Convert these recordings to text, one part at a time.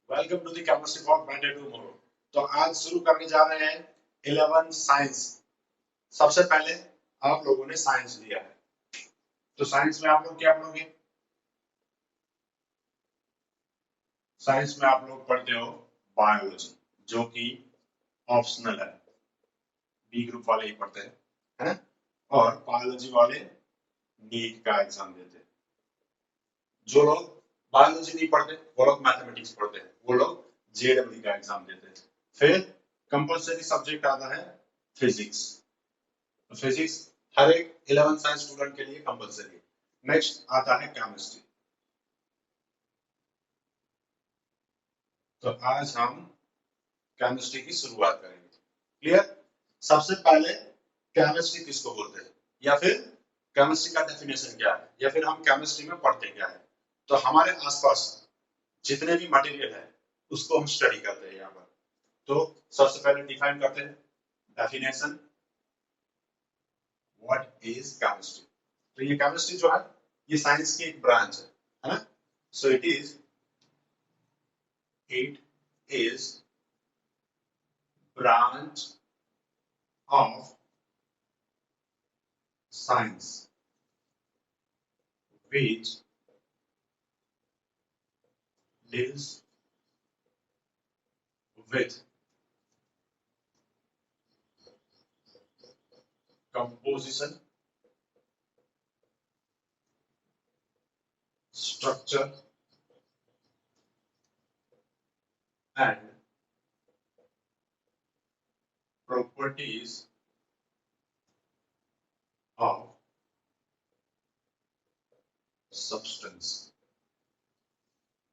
Welcome to the chemistry for better tomorrow. तो आज शुरू करने जा रहे हैं 11 साइंस। सबसे पहले आप लोगों ने साइंस लिया है, तो साइंस में आप लोग क्या पढ़ोगे? साइंस में आप लोग पढ़ते हो बायोलॉजी, जो कि ऑप्शनल है, बी ग्रुप वाले ही पढ़ते हैं, है ना? और बायोलॉजी वाले नीट का एग्जाम देते हैं। जो लोग बायोलॉजी नहीं पढ़ते वो लोग मैथमेटिक्स पढ़ते हैं, वो लोग जेडब्ल्यू का एग्जाम देते हैं। फिर कंपलसरी सब्जेक्ट आता है फिजिक्स। तो फिजिक्स हर एक 11 साइंस स्टूडेंट के लिए कंपलसरी है। नेक्स्ट आता है केमिस्ट्री। तो आज हम केमिस्ट्री की शुरुआत करेंगे। क्लियर? सबसे पहले केमिस्ट्री किसको बोलते हैं, या फिर केमिस्ट्री का डेफिनेशन क्या है, या फिर हम केमिस्ट्री में पढ़ते क्या है? तो हमारे आसपास जितने भी मटेरियल है उसको हम स्टडी करते हैं यहाँ पर। तो सबसे पहले डिफाइन करते हैं डेफिनेशन, व्हाट इज केमिस्ट्री। तो ये केमिस्ट्री जो है ये साइंस की एक ब्रांच है ना? सो it is branch of science which deals with composition, structure and properties of substance।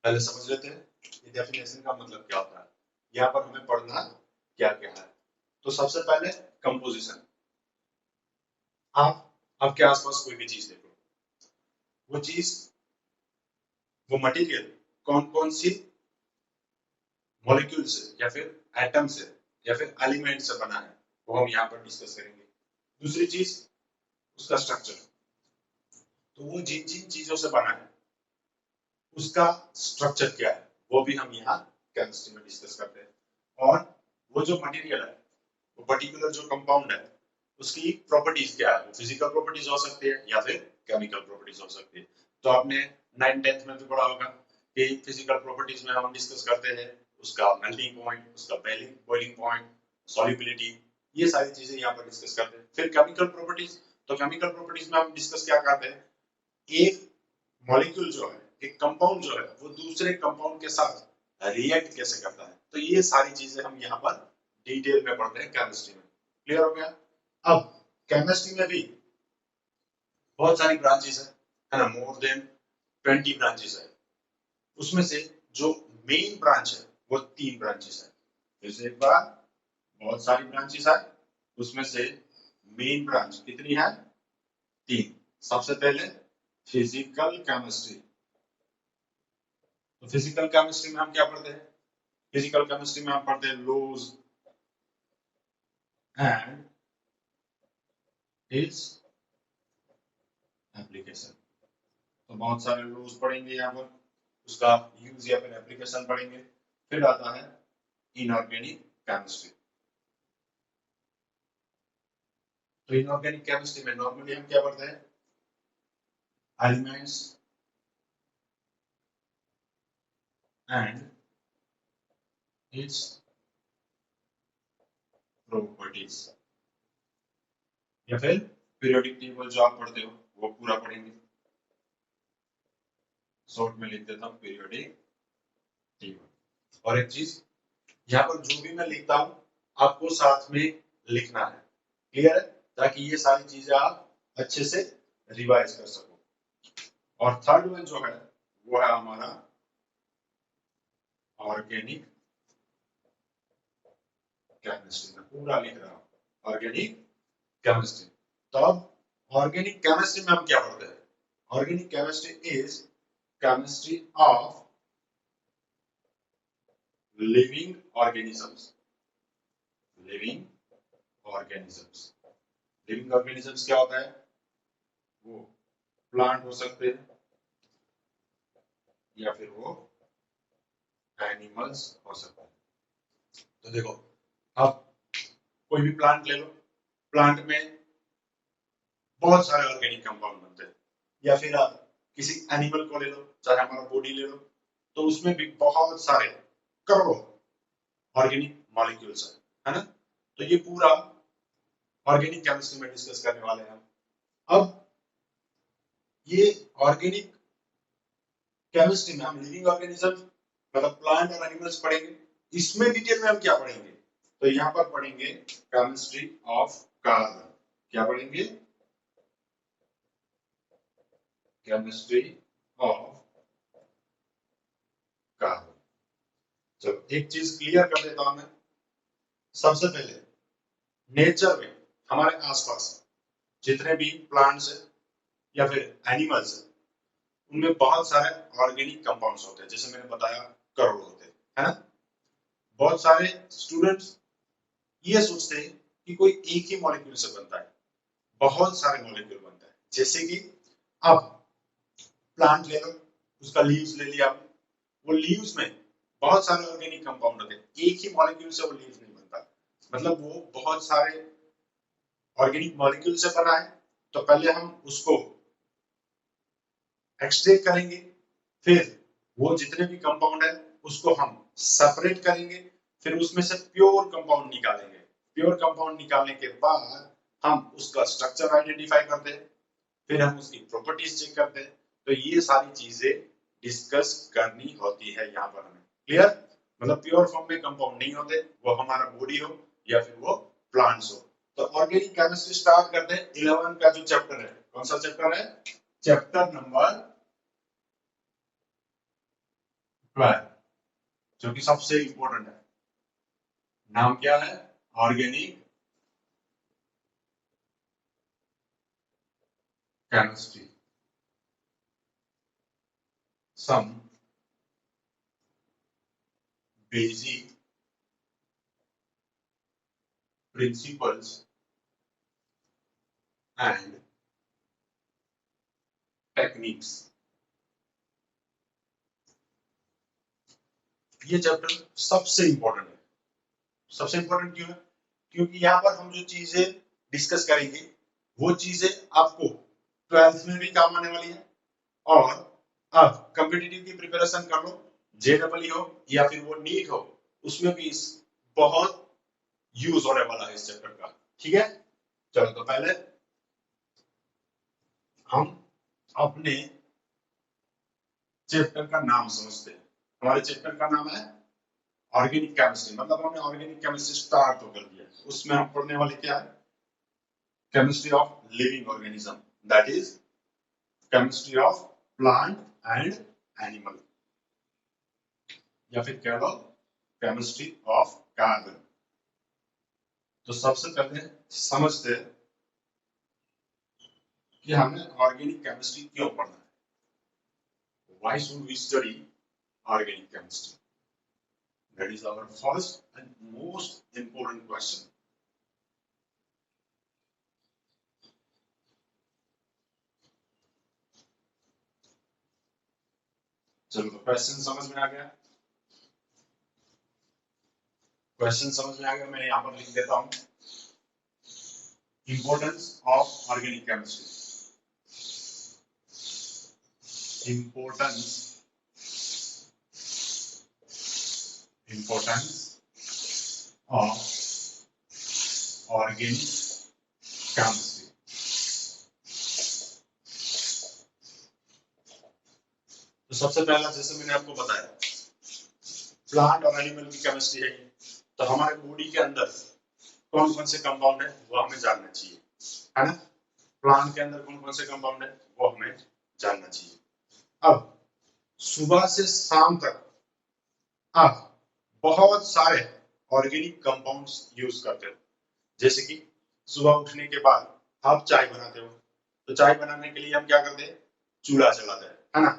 पहले समझ लेते हैं ये डेफिनेशन का मतलब क्या होता है, यहाँ पर हमें पढ़ना क्या क्या है। तो सबसे पहले कंपोजिशन। आप आपके आसपास कोई भी चीज देखो, वो चीज, वो मटेरियल कौन कौन सी मॉलिक्यूल से या फिर एटम से या फिर एलिमेंट से बना है, वो हम यहाँ पर डिस्कस करेंगे। दूसरी चीज उसका स्ट्रक्चर। तो वो जिन जिन चीजों से बना है उसका स्ट्रक्चर क्या है, वो भी हम यहाँ केमिस्ट्री में डिस्कस करते हैं। और वो जो मटेरियल है, वो पर्टिकुलर जो कंपाउंड है, उसकी प्रॉपर्टीज क्या है, वो फिजिकल प्रॉपर्टीज हो सकती है या फिर केमिकल प्रॉपर्टीज हो सकती है। तो आपने 9th-10th में भी पढ़ा होगा कि फिजिकल प्रॉपर्टीज में हम डिस्कस करते हैं उसका मेल्टिंग पॉइंट, उसका बॉइलिंग पॉइंट, सॉल्युबिलिटी, ये सारी चीजें यहाँ पर डिस्कस करते हैं। फिर केमिकल प्रॉपर्टीज, तो केमिकल प्रॉपर्टीज में हम डिस्कस क्या करते हैं, एक मॉलिक्यूल जो है, एक कंपाउंड जो है, वो दूसरे कंपाउंड के साथ रिएक्ट कैसे करता है। तो ये सारी चीजें हम यहाँ पर डिटेल में पढ़ते हैं केमिस्ट्री में। क्लियर हो गया? अब केमिस्ट्री में भी बहुत सारी ब्रांचेस है ना, मोर देन 20 ब्रांचेस है। उसमें से जो मेन ब्रांच है वो 3 ब्रांचेस है। फिर से एक बार, बहुत सारी ब्रांचेस है, उसमें से मेन ब्रांच कितनी है? 3। सबसे पहले फिजिकल केमिस्ट्री। तो फिजिकल केमिस्ट्री में हम क्या पढ़ते हैं? फिजिकल केमिस्ट्री में हम पढ़ते हैं लॉज एंड इट्स एप्लीकेशन। तो बहुत सारे लॉज पढ़ेंगे यहाँ पर, उसका यूज या फिर एप्लीकेशन पढ़ेंगे। फिर आता है इनऑर्गेनिक केमिस्ट्री। तो इनऑर्गेनिक केमिस्ट्री में नॉर्मली हम क्या पढ़ते हैं? एलिमेंट्स एंड इट्स प्रॉपर्टीज, या फिर पीरियोडिक टेबल जो आप पढ़ते हो वो पूरा पढ़ेंगे। शॉर्ट में लिख देता हूँ पीरियोडिक टेबल। और एक चीज, यहाँ पर जो भी मैं लिखता हूँ आपको साथ में लिखना है। क्लियर है? ताकि ये सारी चीजें आप अच्छे से रिवाइज कर सको। और थर्ड वन जो है वो है हमारा ऑर्गेनिक केमिस्ट्री। में पूरा लिख रहा हूँ ऑर्गेनिक केमिस्ट्री। तो अब ऑर्गेनिक केमिस्ट्री में हम क्या पढ़ते हैं? Organic chemistry is chemistry of living organisms. Living organisms, living organisms क्या होता है? वो प्लांट हो सकते हैं या फिर वो एनिमल्स हो सकता है। तो देखो, अब कोई भी प्लांट ले लो, प्लांट में बहुत सारे ऑर्गेनिक कंपाउंड बनते हैं, या फिर आप किसी एनिमल को ले लो, चाहे हमारा बॉडी ले लो, तो उसमें भी बहुत सारे करोड़ों ऑर्गेनिक मॉलिक्यूल्स है ना। तो ये पूरा ऑर्गेनिक केमिस्ट्री में डिस्कस करने वाले हैं हम। अब ये ऑर्गेनिक केमिस्ट्री में हम लिविंग ऑर्गेनिज्म मतलब प्लांट और एनिमल्स पढ़ेंगे। इसमें डिटेल में हम क्या पढ़ेंगे, तो यहाँ पर पढ़ेंगे केमिस्ट्री ऑफ कार्बन। क्या पढ़ेंगे, केमिस्ट्री ऑफ कार्बन। चलो एक चीज क्लियर कर देता हूं मैं। सबसे पहले नेचर में हमारे आसपास जितने भी प्लांट्स है या फिर एनिमल्स है, उनमें बहुत सारे ऑर्गेनिक कंपाउंड्स होते हैं, जैसे मैंने बताया करोड़ होते हैं, है ना। बहुत सारे स्टूडेंट्स ये सोचते हैं कि कोई एक ही मॉलिक्यूल से बनता है, बहुत सारे मॉलिक्यूल बनता है। जैसे कि अब प्लांट ले लो, उसका लीव्स ले लिया आपने, वो लीव्स में बहुत सारे ऑर्गेनिक कंपाउंड होते हैं, एक ही मॉलिक्यूल से वो लीव्स नहीं बनता, मतलब वो बहुत सारे ऑर्गेनिक मॉलिक्यूल से बना है। तो पहले हम उसको एक्सट्रैक्ट करेंगे, फिर वो जितने भी कंपाउंड है उसको हम सेपरेट करेंगे, फिर उसमें से प्योर कंपाउंड निकालेंगे। प्योर कंपाउंड निकालने के बाद हम उसका स्ट्रक्चर आइडेंटिफाई करते हैं, फिर हम उसकी प्रॉपर्टीज चेक करते हैं। तो ये सारी चीजें डिस्कस करनी होती है यहाँ पर हमें। क्लियर, मतलब प्योर फॉर्म में कंपाउंड नहीं होते, वो हमारा बॉडी हो या फिर वो प्लांट्स हो। तो ऑर्गेनिक केमिस्ट्री स्टार्ट करते हैं। 11 का जो चैप्टर है, कौन सा चैप्टर है, चैप्टर नंबर 12, जो कि सबसे इंपॉर्टेंट है। नाम क्या है, organic chemistry, some basic principles and techniques. ये चैप्टर सबसे इंपॉर्टेंट है। सबसे इंपॉर्टेंट क्यों है, क्योंकि यहाँ पर हम जो चीजें डिस्कस करेंगे वो चीजें आपको 12th में भी काम आने वाली है, और आप कॉम्पिटिटिव की प्रिपरेशन कर लो, जेडबलई हो या फिर वो नीट हो, उसमें भी बहुत यूज होने वाला है इस चैप्टर का। ठीक है, चलो तो पहले हम अपने चैप्टर का नाम समझते हैं। हमारे चैप्टर का नाम है ऑर्गेनिक केमिस्ट्री, मतलब हमने ऑर्गेनिक केमिस्ट्री स्टार्ट तो कर दिया। उसमें हम पढ़ने वाले क्या है, chemistry of living organism, that is chemistry of plant and animal, या फिर कह लो केमिस्ट्री ऑफ कार्बन। तो सबसे पहले समझते हैं कि हमें ऑर्गेनिक केमिस्ट्री क्यों पढ़ना है, why should we study organic chemistry. That is our first and most important question. चलो तो क्वेश्चन समझ में आ गया, क्वेश्चन समझ में आ गया। मैं यहाँ पर लिख देता हूँ, importance of organic chemistry. Importance of organic chemistry. तो सबसे पहला, जैसे मैंने आपको बताया, प्लांट और एनिमल की केमिस्ट्री है, तो हमारे बॉडी के अंदर कौन कौन से कंपाउंड है वो हमें जानना चाहिए, है ना। प्लांट के अंदर कौन कौन से कंपाउंड है वो हमें जानना चाहिए। अब सुबह से शाम तक आप बहुत सारे ऑर्गेनिक कंपाउंड्स यूज करते हो। जैसे कि सुबह उठने के बाद आप चाय बनाते हो, तो चाय बनाने के लिए हम क्या करते हैं, चूल्हा जलाते हैं, है ना।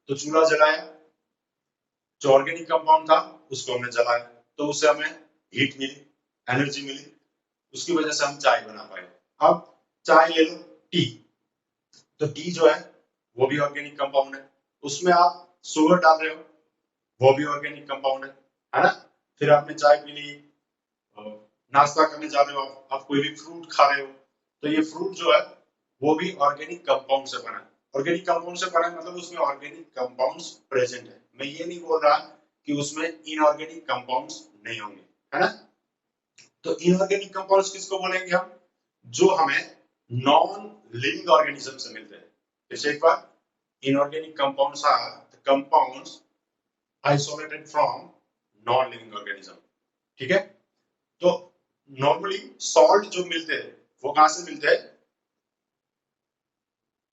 तो चूल्हा जलाया, जो ऑर्गेनिक कंपाउंड था उसको हमने जलाया, तो उससे हमें हीट मिली, एनर्जी मिली, उसकी वजह से हम चाय बना पाए। अब चाय ले लो, टी, तो टी जो है वो भी ऑर्गेनिक कंपाउंड है, उसमें आप शुगर डाल रहे हो, वो भी ऑर्गेनिक कंपाउंड है ना। फिर आपने चाय पी ली, नाश्ता करने जा रहे हो, आप कोई भी फ्रूट खा रहे हो, तो ये फ्रूट जो है वो भी ऑर्गेनिक कंपाउंड से बना है। ऑर्गेनिक कंपाउंड से बना है मतलब उसमें ऑर्गेनिक कंपाउंड्स प्रेजेंट है। मैं ये नहीं बोल रहा कि उसमें इनऑर्गेनिक कंपाउंड्स नहीं होंगे, है ना। तो इनऑर्गेनिक कंपाउंड्स किसको बोलेंगे हम, जो हमें नॉन लिविंग ऑर्गेनिज्म से मिलते हैं। जैसे एक बार, inorganic compounds are the compounds isolated from non living organism, ठीक है। तो नॉर्मली सॉल्ट जो मिलते हैं वो कहां से मिलते हैं,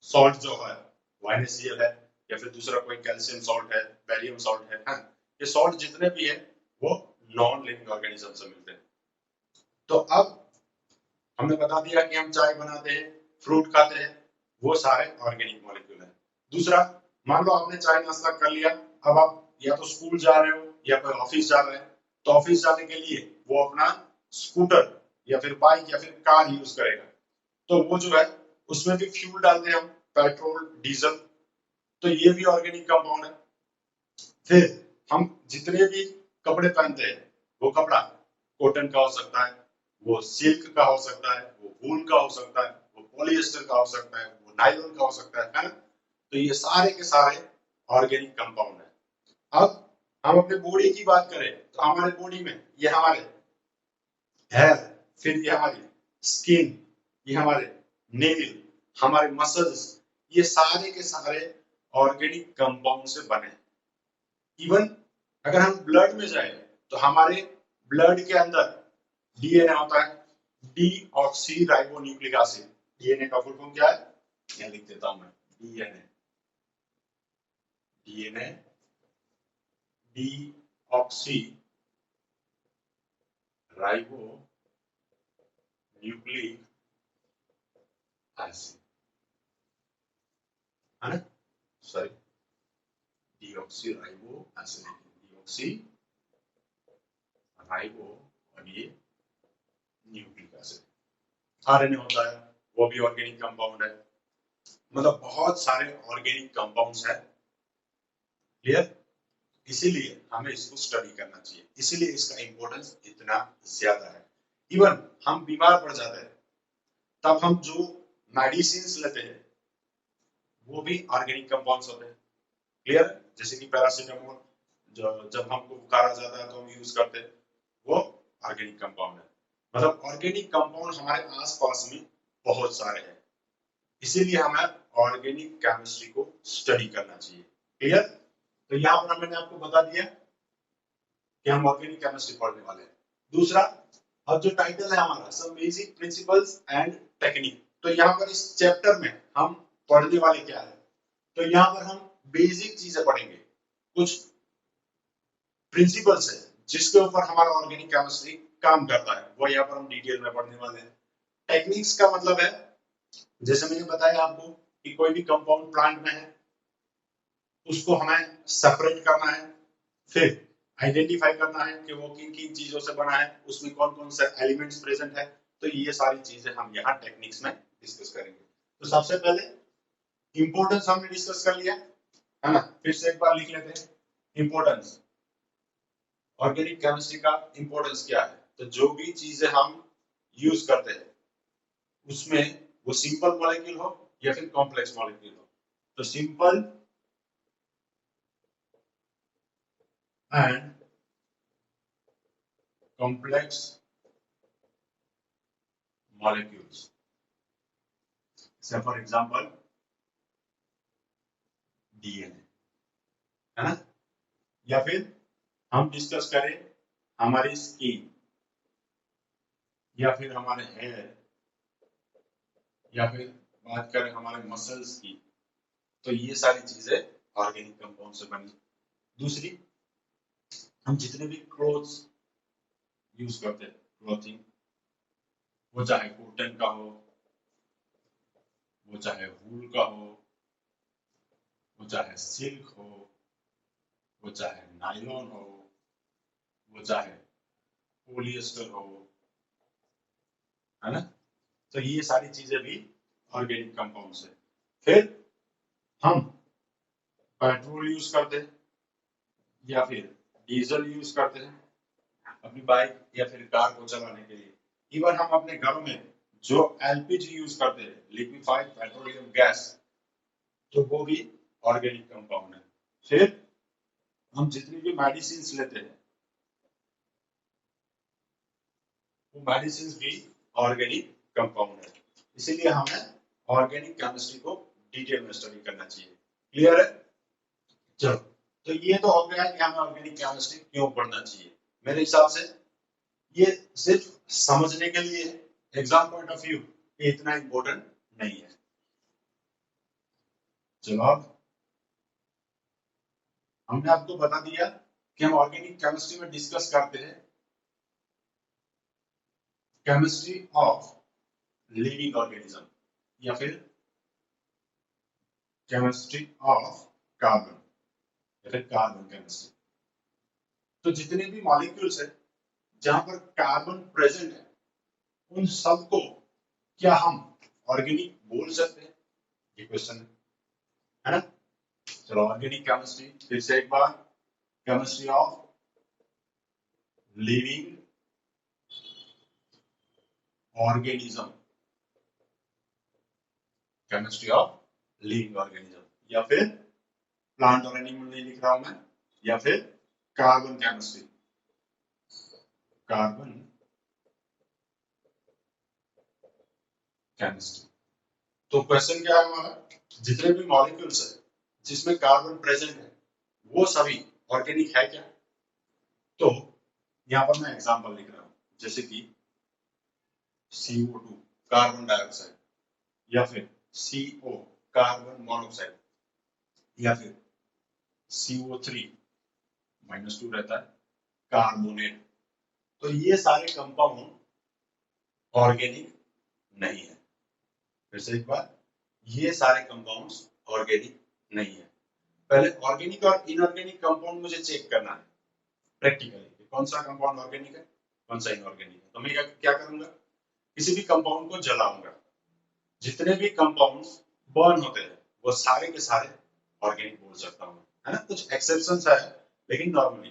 सॉल्ट जो है वो NaCl है, या फिर दूसरा कोई कैल्शियम सॉल्ट है, बैरियम सॉल्ट है, हाँ? ये सॉल्ट जितने भी है वो नॉन लिविंग ऑर्गेनिज्म से मिलते हैं। तो अब हमने बता दिया कि हम चाय बनाते हैं, फ्रूट खाते हैं, वो सारे ऑर्गेनिक मॉलिक्यूल है। दूसरा, मान लो आपने चाय नाश्ता कर लिया, अब आप या तो स्कूल जा रहे हो या फिर ऑफिस जा रहे हैं, तो ऑफिस जाने के लिए वो अपना स्कूटर या फिर बाइक या फिर कार यूज करेगा, तो वो जो है उसमें भी फ्यूल डालते हैं हम, पेट्रोल डीजल, तो ये भी ऑर्गेनिक कंपाउंड है। फिर हम जितने भी कपड़े पहनते हैं, वो कपड़ा कॉटन का हो सकता है, वो सिल्क का हो सकता है, वो वूल का हो सकता है, वो पॉलिएस्टर का हो सकता है, वो नायलॉन का हो सकता है ना। तो ये सारे के सारे ऑर्गेनिक कंपाउंड है। अब हम अपने बॉडी की बात करें तो हमारे बॉडी में ये हमारे हेयर, फिर ये हमारी स्किन, ये हमारे नेल, हमारे मसल्स, ये सारे के सारे ऑर्गेनिक कंपाउंड से बने। इवन अगर हम ब्लड में जाए तो हमारे ब्लड के अंदर डीएनए होता है, deoxy ribo nucleic acid. DNA का फुल फॉर्म क्या है, यहाँ लिख देता हूं मैं, DNA, DNA deoxy ribo nucleic acid, है ना, sorry, deoxy ribo acid, deoxy ribo और ये न्यूक्लिक एसिड। आरएनए होता है, वो भी ऑर्गेनिक कंपाउंड है। मतलब बहुत सारे ऑर्गेनिक कंपाउंड्स है, क्लियर। इसीलिए हमें इसको स्टडी करना चाहिए, इसीलिए इसका इंपॉर्टेंस इतना ज्यादा है। इवन हम बीमार पड़ जाते हैं तब हम जो मेडिसिन लेते हैं वो भी ऑर्गेनिक कंपाउंड्स होते हैं, क्लियर। जैसे कि पैरासीटामोल, जब हमको बुखार आ जाता है तो हम यूज करते हैं, वो ऑर्गेनिक कंपाउंड है। मतलब ऑर्गेनिक कंपाउंड हमारे आसपास में बहुत सारे हैं, इसीलिए हमें ऑर्गेनिक केमिस्ट्री को स्टडी करना चाहिए, क्लियर। तो यहाँ पर मैंने आपको बता दिया कि हम ऑर्गेनिक केमिस्ट्री पढ़ने वाले हैं। दूसरा, अब जो टाइटल है हमारा, some basic principles and technique, तो यहाँ पर इस चैप्टर में हम पढ़ने वाले क्या है, तो यहाँ पर हम बेसिक चीजें पढ़ेंगे, कुछ प्रिंसिपल्स है जिसके ऊपर हमारा ऑर्गेनिक केमिस्ट्री काम करता है, वो यहाँ पर हम डिटेल में पढ़ने वाले हैं। टेक्निक्स का मतलब है, जैसे मैंने बताया आपको कि कोई भी कंपाउंड प्लांट में है, उसको हमें सेपरेट करना है, फिर आइडेंटिफाई करना है कि वो किन किन चीजों से बना है, उसमें कौन कौन से एलिमेंट्स प्रेजेंट है। तो ये सारी चीजें हम यहाँ टेक्निक्स में डिस्कस करेंगे। तो सबसे पहले इंपॉर्टेंस हमने डिस्कस कर लिया, है ना। फिर से एक बार लिख लेते हैं इंपॉर्टेंस, ऑर्गेनिक केमिस्ट्री का इंपॉर्टेंस क्या है। तो जो भी चीजें हम यूज करते हैं उसमें वो सिंपल मॉलिक्यूल हो या फिर कॉम्प्लेक्स मॉलिक्यूल हो, तो simple and complex molecules, say for example DNA, है ना। या फिर हम डिस्कस करें हमारी स्किन, या फिर हमारे हेयर, या फिर बात करें हमारे मसल्स की, तो ये सारी चीजें ऑर्गेनिक कंपाउंड से बनी। दूसरी, हम जितने भी क्लोथ्स यूज करते हैं, क्लॉथिंग, वो चाहे कॉटन का हो, वो चाहे वूल का हो, वो चाहे सिल्क हो, वो चाहे नायलॉन हो, वो चाहे पॉलिएस्टर हो, है ना। तो ये सारी चीजें भी ऑर्गेनिक कंपाउंड्स है। फिर हम पेट्रोल यूज करते हैं, या फिर डीजल यूज करते हैं अपनी बाइक या फिर कार को चलाने के लिए। इवन हम अपने घरों में जो एलपीजी यूज करते हैं, लिक्विफाइड पेट्रोलियम गैस, तो वो भी ऑर्गेनिक कंपाउंड है। फिर हम जितनी भी मेडिसिन लेते हैं वो मेडिसिन भी ऑर्गेनिक कंपाउंड है। इसीलिए हमें ऑर्गेनिक केमिस्ट्री को डिटेल में स्टडी करना चाहिए। क्लियर है? चलो, तो ये तो हो गया कि हमें ऑर्गेनिक केमिस्ट्री क्यों पढ़ना चाहिए। मेरे हिसाब से ये सिर्फ समझने के लिए एग्जाम पॉइंट ऑफ व्यू इतना इंपॉर्टेंट नहीं है। चलो, अब हमने आपको बता दिया कि हम ऑर्गेनिक केमिस्ट्री में डिस्कस करते हैं केमिस्ट्री ऑफ लिविंग ऑर्गेनिज्म या फिर केमिस्ट्री ऑफ कार्बन या फिर कार्बन केमिस्ट्री। तो जितने भी मॉलिक्यूल्स है जहां पर कार्बन प्रेजेंट है उन सबको क्या हम ऑर्गेनिक बोल सकते हैं, ये क्वेश्चन है ना। चलो, ऑर्गेनिक केमिस्ट्री फिर से एक बार, chemistry of living organism, chemistry of living organism, या फिर प्लांट और एनिमल नहीं लिख रहा हूं मैं, या फिर कार्बन केमिस्ट्री, कार्बन केमिस्ट्री। तो क्वेश्चन क्या है हमारा, जितने भी मॉलिक्यूल्स है जिसमें कार्बन प्रेजेंट है वो सभी ऑर्गेनिक है क्या। तो यहां पर मैं एग्जांपल लिख रहा हूं, जैसे कि CO2 कार्बन डाइऑक्साइड, या फिर CO कार्बन मोनोऑक्साइड, या फिर CO3 -2 रहता है कार्बोनेट। तो ये सारे कंपाउंड ऑर्गेनिक नहीं है। फिर से एक बार, ये सारे कंपाउंड्स ऑर्गेनिक नहीं है। पहले ऑर्गेनिक और इनऑर्गेनिक कंपाउंड मुझे चेक करना है प्रैक्टिकली, कौन सा कंपाउंड ऑर्गेनिक है कौन सा इनऑर्गेनिक है। तो मैं क्या करूंगा, किसी भी कंपाउंड को जलाऊंगा, जितने भी कंपाउंड्स बर्न होते हैं वो सारे के सारे ऑर्गेनिक बोल सकता हूँ, है ना। कुछ एक्सेप्शंस है लेकिन नॉर्मली।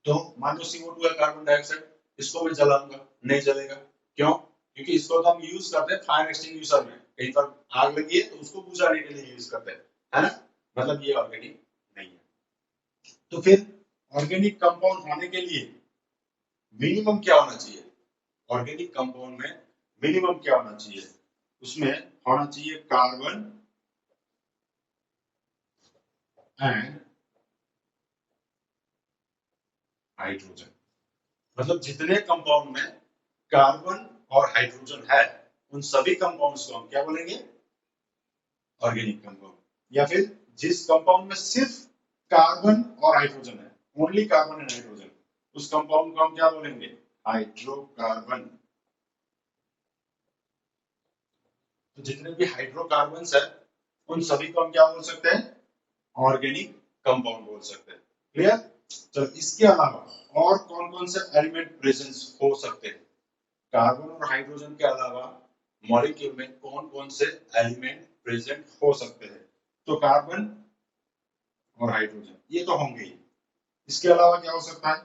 तो मान लो CO2 है कार्बन डाइऑक्साइड, इसको मैं जलाऊंगा, नहीं जलेगा। क्यों? क्योंकि इसको तो हम यूज करते हैं फायर एक्सटिंग्विशर में, कहीं पर आग लगी है तो उसको बुझाने के लिए यूज करते हैं, है ना। मतलब ये ऑर्गेनिक नहीं है। तो फिर ऑर्गेनिक कंपाउंड होने के लिए मिनिमम क्या होना चाहिए, ऑर्गेनिक कंपाउंड में मिनिमम क्या होना चाहिए, उसमें होना चाहिए कार्बन एंड हाइड्रोजन। मतलब जितने कंपाउंड में कार्बन और हाइड्रोजन है उन सभी कंपाउंड्स को हम क्या बोलेंगे, ऑर्गेनिक कंपाउंड। या फिर जिस कंपाउंड में सिर्फ कार्बन और हाइड्रोजन है, ओनली कार्बन एंड हाइड्रोजन, उस कंपाउंड को हम क्या बोलेंगे, हाइड्रोकार्बन। तो जितने भी हाइड्रोकार्बन्स है उन सभी को हम क्या बोल सकते हैं, ऑर्गेनिक कंपाउंड बोल सकते हैं। क्लियर? चलो, इसके अलावा और कौन कौन से एलिमेंट प्रेजेंस हो सकते हैं, कार्बन और हाइड्रोजन के अलावा मॉलिक्यूल में कौन कौन से एलिमेंट प्रेजेंट हो सकते हैं। तो कार्बन और हाइड्रोजन ये तो होंगे ही, इसके अलावा क्या हो सकता है,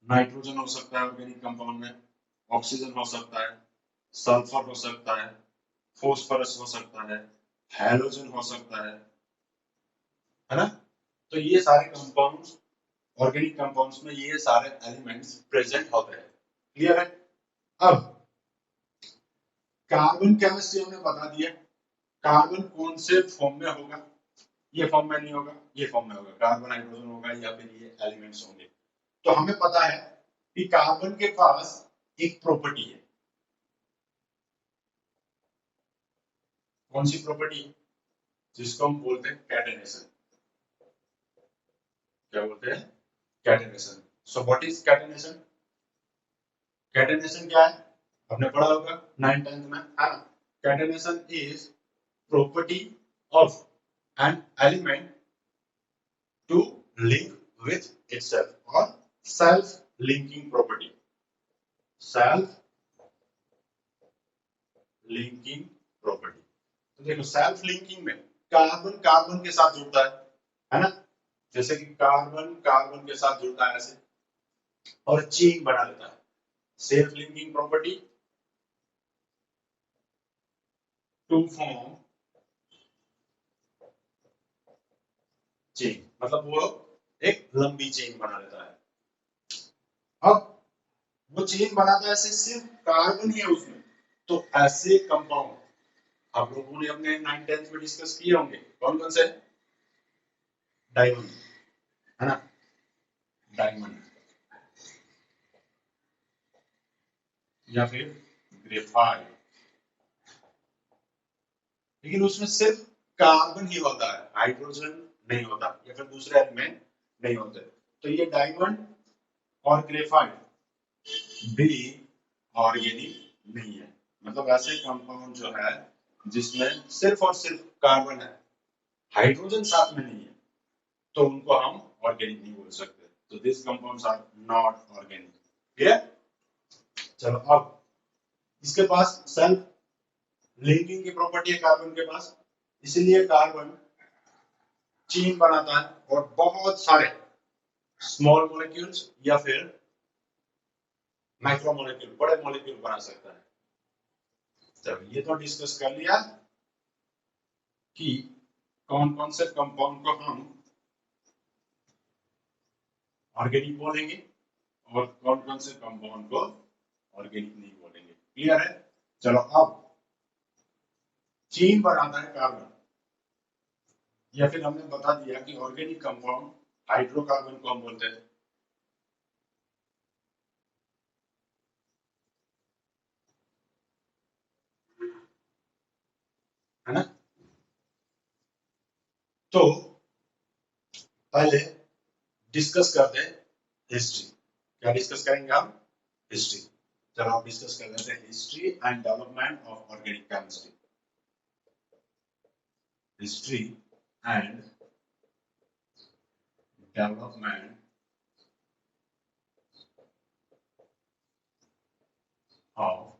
नाइट्रोजन हो सकता है ऑर्गेनिक कंपाउंड में, ऑक्सीजन हो सकता है, सल्फर हो सकता है, फॉस्फोरस हो सकता है, हैलोजन हो सकता है ना। तो ये सारे कंपाउंड्स, ऑर्गेनिक कंपाउंड्स में ये सारे एलिमेंट्स प्रेजेंट होते हैं। क्लियर है? अब कार्बन केमिस्ट्री हमने बता दिया, कार्बन कौन से फॉर्म में होगा, ये फॉर्म में नहीं होगा, ये फॉर्म में होगा, कार्बन हाइड्रोजन होगा या फिर ये एलिमेंट्स होंगे। तो हमें पता है कि कार्बन के पास एक प्रॉपर्टी है, कौन सी प्रॉपर्टी, जिसको हम बोलते हैं कैटेनेशन। क्या बोलते हैं, catenation. So what is catenation, catenation क्या है, आपने पढ़ा होगा 9th 10th में, है ना। Catenation is property of an element to link with itself or self linking property, self linking property। तो देखो, सेल्फ लिंकिंग में कार्बन कार्बन के साथ जुड़ता है ना। जैसे कि कार्बन कार्बन के साथ जुड़ता है ऐसे और चेन बना लेता है, self linking property to form chain, मतलब वो एक लंबी चेन बना लेता है। अब वो चेन बनाता है ऐसे, सिर्फ कार्बन ही है उसमें, तो ऐसे कंपाउंड आप लोगों ने अपने 9th-10th में डिस्कस किए होंगे, कौन कौन से? डायमंड, है ना, डायमंड या फिर ग्रेफाइट, लेकिन उसमें सिर्फ कार्बन ही होता है, हाइड्रोजन नहीं होता या फिर दूसरे एलिमेंट नहीं होते। तो ये डायमंड और ग्रेफाइट भी ऑर्गेनिक नहीं है, मतलब ऐसे कंपाउंड जो है जिसमें सिर्फ और सिर्फ कार्बन है, हाइड्रोजन साथ में नहीं है, तो उनको हम ऑर्गेनिक नहीं बोल सकते। तो this compounds are not organic. Clear? चलो अब इसके पास सेल्फ लिंकिंग की प्रॉपर्टी है कार्बन के पास, इसलिए कार्बन चेन बनाता है और बहुत सारे स्मॉल मॉलिक्यूल्स या फिर माइक्रो मॉलिक्यूल, बड़े मॉलिक्यूल बना सकता है। चलो ये तो डिस्कस कर लिया कि कौन कौन से कंपाउंड को हम ऑर्गेनिक बोलेंगे और कौन कौन से कंपाउंड को ऑर्गेनिक नहीं बोलेंगे। क्लियर है? चलो अब चेन बनाता है कार्बन, या फिर हमने बता दिया कि ऑर्गेनिक कंपाउंड हाइड्रोकार्बन को हम बोलते हैं, है ना। तो पहले डिस्कस करते हैं हिस्ट्री। क्या डिस्कस करेंगे हम? हिस्ट्री। चलो आप डिस्कस कर लेते हैं history and development of organic chemistry. History and development of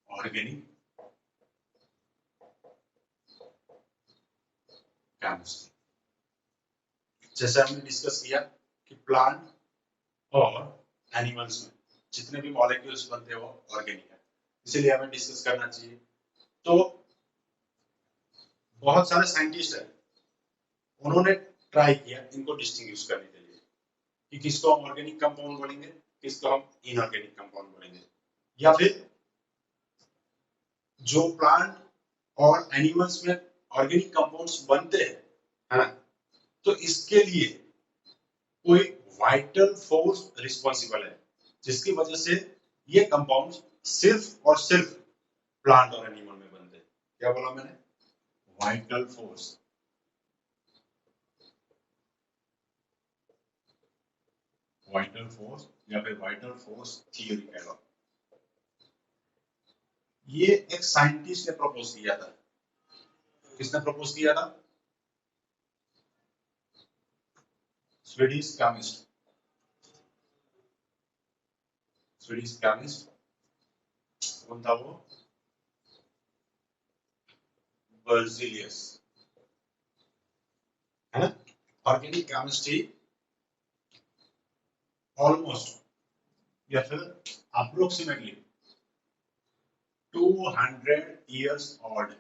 organic chemistry. जैसे हमने डिस्कस किया कि प्लांट और एनिमल्स में जितने भी मॉलिक्यूल्स बनते हैं वो ऑर्गेनिक है, इसीलिए हमें डिस्कस करना चाहिए। तो बहुत सारे साइंटिस्ट हैं, उन्होंने ट्राई किया इनको डिस्टिंग्विश करने के लिए कि किसको हम ऑर्गेनिक कंपाउंड बोलेंगे, किसको हम इनऑर्गेनिक कंपाउंड बोलेंगे, या फिर जो प्लांट और एनिमल्स में ऑर्गेनिक कंपाउंड्स बनते हैं, है ना, तो इसके लिए कोई वाइटल फोर्स रिस्पॉन्सिबल है जिसकी वजह से ये कंपाउंड सिर्फ और सिर्फ प्लांट और एनिमल में बनते हैं। क्या बोला मैंने? Vital force. वाइटल फोर्स या फिर वाइटल फोर्स थियरी कह लो। ये एक साइंटिस्ट ने प्रपोज किया था। किसने प्रपोज किया था? Swedish chemist. स्वीडिश केमिस्ट कौन था वो? बर्जिलियस, है ना। ऑर्गेनिक केमिस्ट्री ऑलमोस्ट या फिर अप्रोक्सीमेटली 200 years old,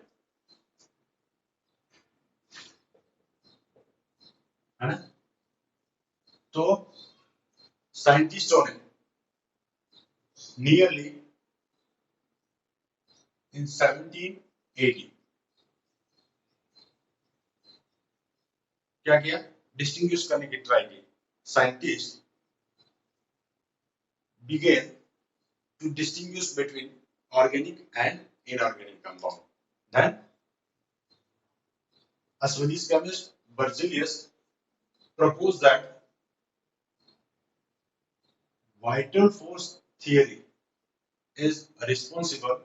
है ना। तो साइंटिस्टों ने नियरली इन 1780 क्या किया? डिस्टिंग्विश करने की ट्राई की। Scientist began to distinguish between organic and inorganic compound. Then a Swedish chemist Berzelius proposed that vital force theory is responsible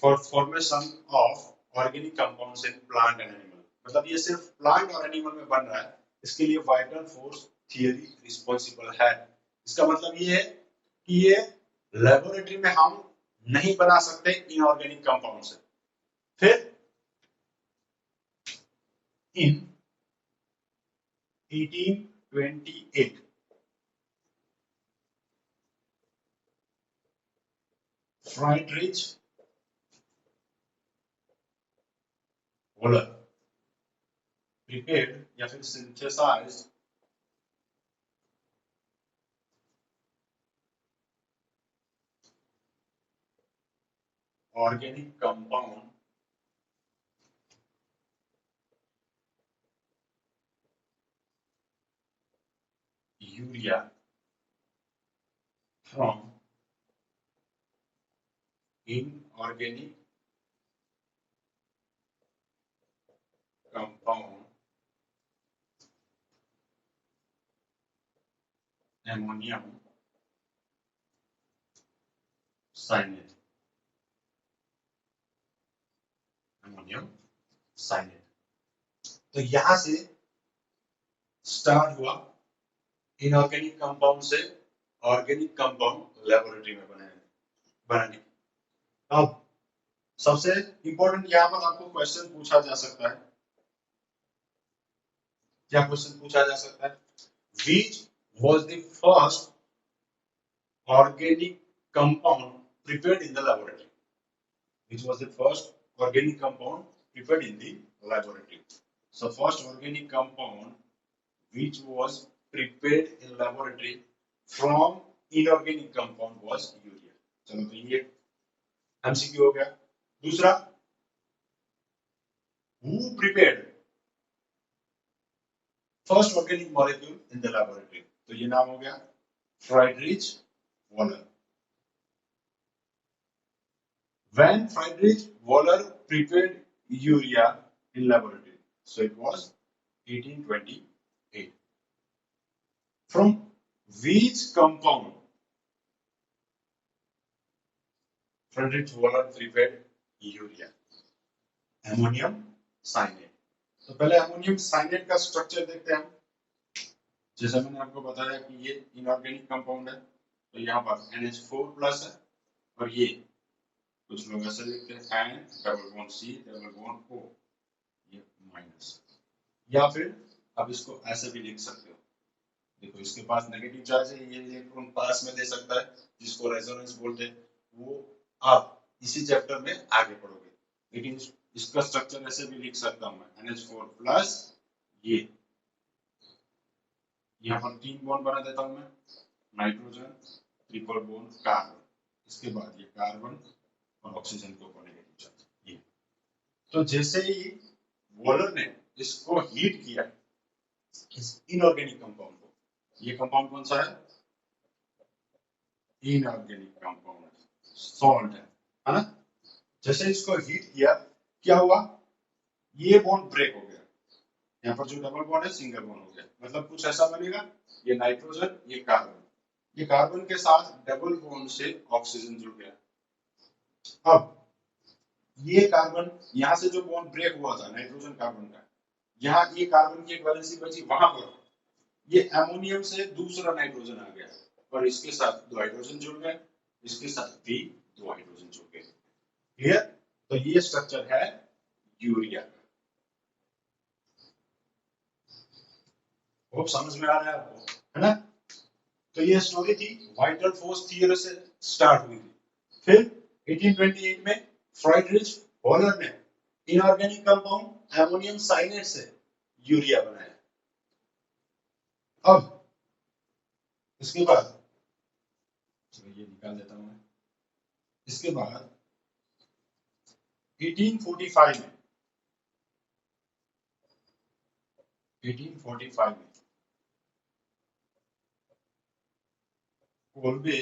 for formation of organic compounds in plant and animal. मतलब ये सिर्फ plant और animal में बन रहा है, इसके लिए वाइटल फोर्स थियरी रिस्पॉन्सिबल है। इसका मतलब ये है कि ये लेबोरेटरी में हम नहीं बना सकते इनऑर्गेनिक कंपाउंड से। फिर in 1828 Friedrich Wöhler prepared या फिर synthesized organic compound urea from inorganic compound ammonium cyanide. Ammonium cyanate. तो यहां से स्टार्ट हुआ इनऑर्गेनिक कंपाउंड से ऑर्गेनिक कंपाउंड लेबोरेटरी में बनाने. अब सबसे इंपॉर्टेंट यहां पर आपको क्वेश्चन पूछा जा सकता है. क्या क्वेश्चन पूछा जा सकता है? Which was the first organic compound prepared in the laboratory? Which was the first organic compound prepared in the laboratory? So first organic compound which was prepared in laboratory from inorganic compound was urea. चलो तो ये MCQ हो गया. दूसरा, who prepared first organic molecule in the laboratory? तो ये नाम हो गया Friedrich Wöhler. When Friedrich Wöhler prepared urea in laboratory, so it was 1828. From which compound Friedrich Wöhler prepared urea? Ammonium cyanide. तो पहले अमोनियम साइनेट का स्ट्रक्चर देखते हैं हम. जैसा मैंने आपको बताया कि ये इनऑर्गेनिक कंपाउंड है, तो यहाँ पर NH4 प्लस है और ये कुछ लोग ऐसे लिखते हैं N double bond C double bond O, ये माइनस. या फिर अब इसको ऐसे भी लिख सकते हो. देखो इसके पास नेगेटिव चार्ज है, ये इलेक्ट्रॉन पास में दे सकता है, जिसको रेजोनेंस बोलते हैं. वो आप इसी चैप्टर में आगे पढ़ोगे, लेकिन इसका स्ट्रक्चर ऐसे भी लिख सकता हूं मैं NH4 प्लस ये यहाँ पर 3 बॉन्ड बना देता हूं मैं, नाइट्रोजन ट्रिपल बॉन्ड कार्बन, इसके बाद ये कार्बन और ऑक्सीजन के ऊपर नेगेटिव चार्ज. ये तो जैसे ही वॉलर ने इसको हीट किया इस इनऑर्गेनिक कंपाउंड को, ये कंपाउंड कौन सा है? इनऑर्गेनिक कंपाउंड, सॉल्ट है ना. जैसे इसको हीट किया, क्या हुआ? ये बॉन्ड ब्रेक हो गया. यहाँ पर जो डबल बॉन्ड है सिंगल बॉन्ड हो गया. मतलब कुछ ऐसा बनेगा, ये नाइट्रोजन ये कार्बन, ये कार्बन के साथ डबल बॉन्ड से ऑक्सीजन जुड़ गया. अब ये कार्बन, यहाँ से जो बॉन्ड ब्रेक हुआ था नाइट्रोजन कार्बन का, यहाँ ये कार्बन की एक वैलेंसी बची, वहां पर ये अमोनियम से दूसरा नाइट्रोजन आ गया और इसके साथ 2 हाइड्रोजन जुड़ गए, इसके साथ भी 2 हाइड्रोजन जुड़ गए. क्लियर? तो ये स्ट्रक्चर है यूरिया का. समझ में आ रहा है आपको, है ना? तो ये स्टोरी थी, वाइटल फोर्स थियरी से स्टार्ट हुई थी. फिर 1828 में फ्राइडरिच वॉलर ने इनऑर्गेनिक कंपाउंड अमोनियम साइनेट से यूरिया बनाया. अब इसके बाद ये निकाल देता हूं मैं. इसके बाद 1845 में कोल्बे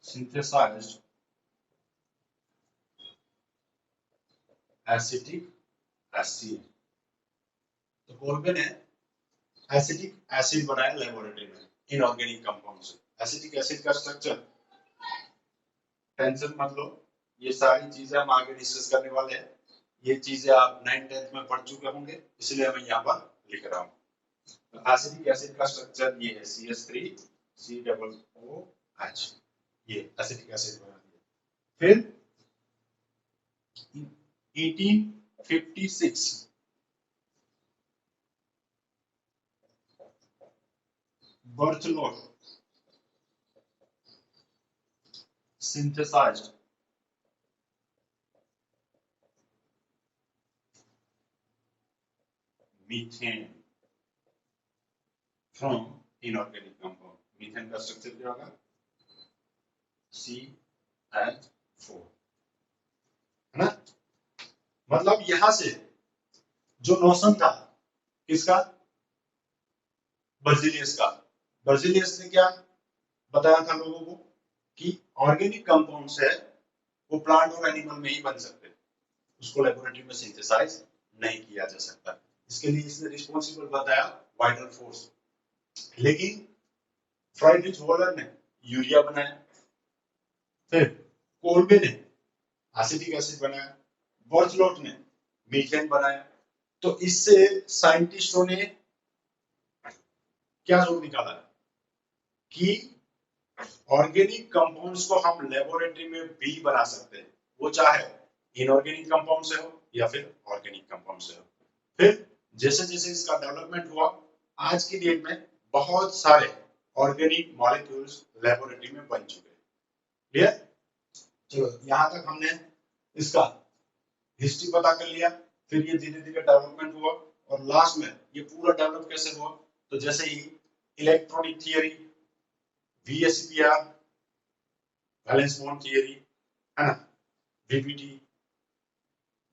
synthesized एसिटिक एसिड. तो कोल्बे ने एसिटिक एसिड बनाया लेबोरेटरी में इनऑर्गेनिक कंपाउंड से. एसिटिक एसिड का स्ट्रक्चर टेंशन मत लो, ये सारी चीजें हम आगे डिस्कस करने वाले हैं. ये चीजें आप 9th 10th में पढ़ चुके होंगे, इसलिए मैं यहाँ पर लिख रहा हूँ. तो एसिटिक एसिड का स्ट्रक्चर ये है CH3COOH, ये एसिटिक एसिड बना दिया. फिर 56 birth load synthesized methane from inorganic compound. Methane का स्ट्रक्चर क्या होगा? CH4, है ना? मतलब यहां से जो नोशन था किसका? बर्जीलियस का। बर्जीलियस ने क्या बताया था लोगों को कि ऑर्गेनिक कंपाउंड्स है वो प्लांट और एनिमल में ही बन सकते, उसको लेबोरेटरी में सिंथेसाइज नहीं किया जा सकता। इसके लिए इसने रिस्पॉन्सिबल बताया वाइटल फोर्स। लेकिन फ्राइडरिच वॉलर ने यूरिया बनाया, फिर कोल्बे ने एसिटिक एसिड बनाया, बर्थलोट ने मीथेन बनाया। तो इससे साइंटिस्टों ने क्या जोड़ निकाला कि ऑर्गेनिक कंपाउंड्स को हम लेबोरेटरी में भी बना सकते हैं, वो चाहे इनऑर्गेनिक कंपाउंड से हो या फिर ऑर्गेनिक कंपाउंड से हो। फिर जैसे जैसे इसका डेवलपमेंट हुआ, आज की डेट में बहुत सारे ऑर्गेनिक मॉलिक्यूल्स लेबोरेटरी में बन चुके हैं। क्लियर? चलो यहां तक हमने इसका हिस्ट्री पता कर लिया, फिर ये धीरे धीरे डेवलपमेंट हुआ और लास्ट में ये पूरा डेवलप कैसे हुआ? तो जैसे ही electronic theory, VSEPR, valence bond theory, है ना, VPT,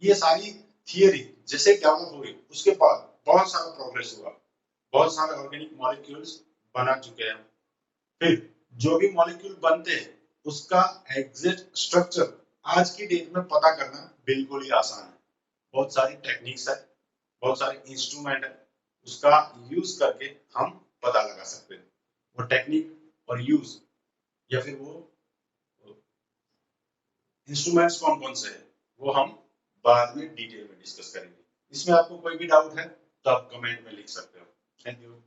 ये सारी थियरी जैसे डेवलप हुई उसके बाद बहुत सारा प्रोग्रेस हुआ, बहुत सारे ऑर्गेनिक मॉलिक्यूल्स बना चुके हैं। फिर जो भी मॉलिक्यूल बनते हैं उसका एग्जैक्ट स्ट्रक्चर आज की डेट में पता करना बिल्कुल ही आसान है। बहुत सारी टेक्निक्स है, बहुत सारे इंस्ट्रूमेंट है, उसका यूज करके हम पता लगा सकते हैं। वो टेक्निक और यूज या फिर वो इंस्ट्रूमेंट्स कौन कौन से हैं वो हम बाद में डिटेल में डिस्कस करेंगे। इसमें आपको कोई भी डाउट है तो आप कमेंट में लिख सकते हो। Thank you.